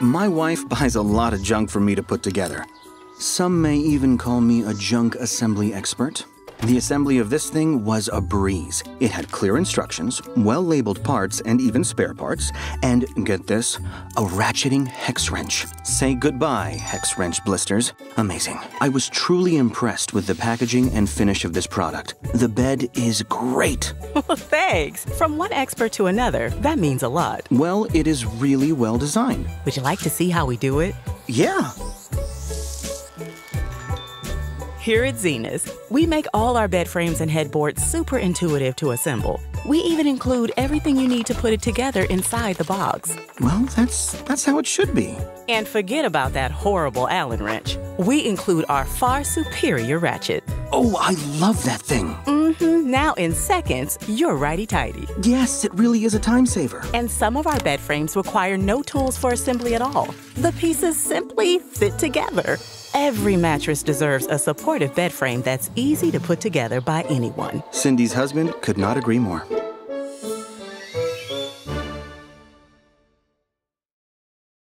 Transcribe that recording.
My wife buys a lot of junk for me to put together. Some may even call me a junk assembly expert. The assembly of this thing was a breeze. It had clear instructions, well-labeled parts, and even spare parts, and, get this, a ratcheting hex wrench. Say goodbye, hex wrench blisters. Amazing. I was truly impressed with the packaging and finish of this product. The bed is great. Well, thanks. From one expert to another, that means a lot. Well, it is really well designed. Would you like to see how we do it? Yeah. Here at Zinus, we make all our bed frames and headboards super intuitive to assemble. We even include everything you need to put it together inside the box. Well, that's how it should be. And forget about that horrible Allen wrench. We include our far superior ratchet. Oh, I love that thing. Now in seconds, you're righty-tighty. Yes, it really is a time saver. And some of our bed frames require no tools for assembly at all. The pieces simply fit together. Every mattress deserves a supportive bed frame that's easy to put together by anyone. Cindy's husband could not agree more.